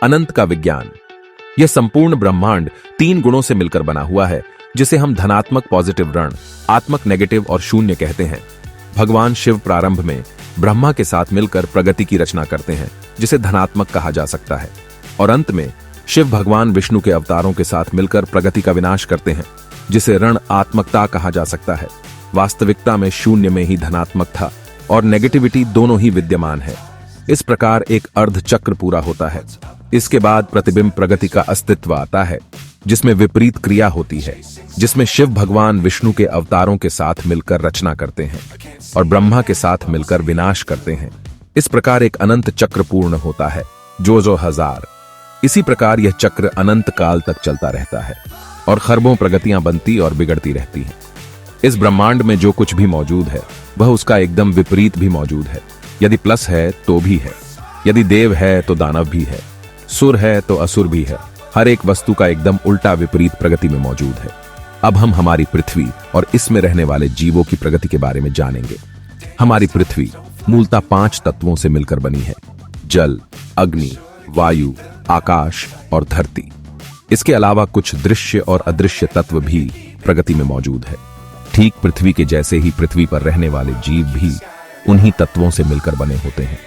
अनंत का विज्ञान। यह संपूर्ण ब्रह्मांड 3 गुणों से मिलकर बना हुआ है, जिसे हम धनात्मक पॉजिटिव ऋण, आत्मक नेगेटिव और शून्य कहते हैं। भगवान शिव प्रारंभ में ब्रह्मा के साथ मिलकर प्रगति की रचना करते हैं, जिसे धनात्मक कहा जा सकता है, और अंत में शिव भगवान विष्णु के अवतारों के साथ मिलकर प्रगति का विनाश करते हैं, जिसे ऋण आत्मकता कहा जा सकता है। वास्तविकता में शून्य में ही धनात्मकता और नेगेटिविटी दोनों ही विद्यमान है। इस प्रकार एक अर्ध चक्र पूरा होता है। इसके बाद प्रतिबिंब प्रगति का अस्तित्व आता है, जिसमें विपरीत क्रिया होती है, जिसमें शिव भगवान विष्णु के अवतारों के साथ मिलकर रचना करते हैं और ब्रह्मा के साथ मिलकर विनाश करते हैं। इस प्रकार एक अनंत चक्र पूर्ण होता है, जो हजार। इसी प्रकार यह चक्र अनंत काल तक चलता रहता है और खरबों प्रगतियां बनती और बिगड़ती रहती हैं। इस ब्रह्मांड में जो कुछ भी मौजूद है वह उसका एकदम विपरीत भी मौजूद है। यदि प्लस है तो भी है, यदि देव है तो दानव भी है, सुर है तो असुर भी है। हर एक वस्तु का एकदम उल्टा विपरीत प्रगति में मौजूद है। अब हम हमारी पृथ्वी और इसमें रहने वाले जीवों की प्रगति के बारे में जानेंगे। हमारी पृथ्वी मूलतः 5 तत्वों से मिलकर बनी है: जल, अग्नि, वायु, आकाश और धरती। इसके अलावा कुछ दृश्य और अदृश्य तत्व भी प्रगति में मौजूद है। ठीक पृथ्वी के जैसे ही पृथ्वी पर रहने वाले जीव भी उन्हीं तत्वों से मिलकर बने होते हैं,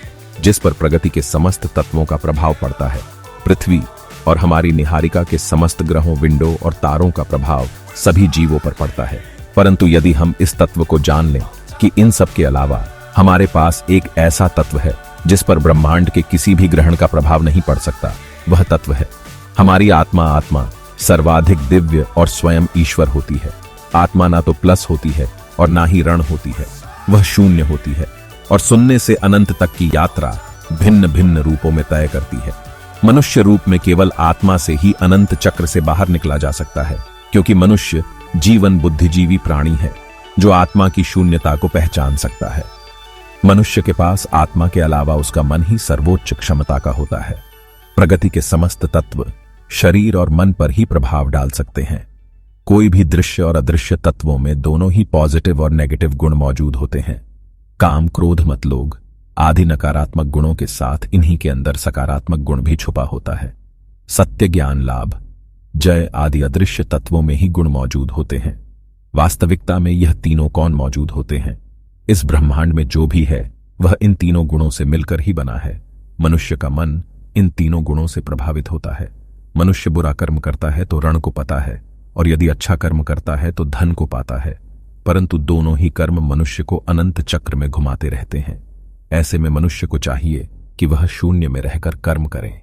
जिस पर प्रगति के समस्त तत्वों का प्रभाव पड़ता है। पृथ्वी और हमारी निहारिका के समस्त ग्रहों, विंडो और तारों का प्रभाव सभी जीवों पर पड़ता है। परंतु यदि हम इस तत्व को जान लें कि इन सब के अलावा हमारे पास एक ऐसा तत्व है जिस पर ब्रह्मांड के किसी भी ग्रहण का प्रभाव नहीं पड़ सकता, वह तत्व है हमारी आत्मा। आत्मा सर्वाधिक दिव्य और स्वयं ईश्वर होती है। आत्मा ना तो प्लस होती है और ना ही ऋण होती है, वह शून्य होती है और शून्य से अनंत तक की यात्रा भिन्न भिन्न रूपों में तय करती है। मनुष्य रूप में केवल आत्मा से ही अनंत चक्र से बाहर निकला जा सकता है, क्योंकि मनुष्य जीवन बुद्धिजीवी प्राणी है जो आत्मा की शून्यता को पहचान सकता है। मनुष्य के पास आत्मा के अलावा उसका मन ही सर्वोच्च क्षमता का होता है। प्रगति के समस्त तत्व शरीर और मन पर ही प्रभाव डाल सकते हैं। कोई भी दृश्य और अदृश्य तत्वों में दोनों ही पॉजिटिव और नेगेटिव गुण मौजूद होते हैं। काम, क्रोध, मत, लोभ आदि नकारात्मक गुणों के साथ इन्हीं के अंदर सकारात्मक गुण भी छुपा होता है। सत्य, ज्ञान, लाभ, जय आदि अदृश्य तत्वों में ही गुण मौजूद होते हैं। वास्तविकता में यह तीनों कौन मौजूद होते हैं? इस ब्रह्मांड में जो भी है वह इन तीनों गुणों से मिलकर ही बना है। मनुष्य का मन इन तीनों गुणों से प्रभावित होता है। मनुष्य बुरा कर्म करता है तो ऋण को पाता है, और यदि अच्छा कर्म करता है तो धन को पाता है। परंतु दोनों ही कर्म मनुष्य को अनंत चक्र में घुमाते रहते हैं। ऐसे में मनुष्य को चाहिए कि वह शून्य में रहकर कर्म करे।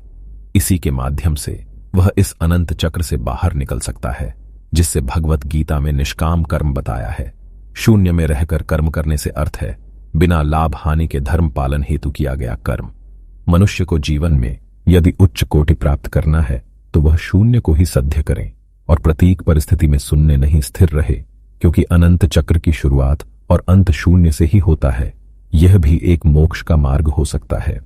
इसी के माध्यम से वह इस अनंत चक्र से बाहर निकल सकता है, जिससे भगवत गीता में निष्काम कर्म बताया है। शून्य में रहकर कर्म करने से अर्थ है बिना लाभ हानि के धर्म पालन हेतु किया गया कर्म। मनुष्य को जीवन में यदि उच्च कोटि प्राप्त करना है तो वह शून्य को ही सध्य करे और प्रत्येक परिस्थिति में शून्य नहीं स्थिर रहे, क्योंकि अनंत चक्र की शुरुआत और अंत शून्य से ही होता है। यह भी एक मोक्ष का मार्ग हो सकता है।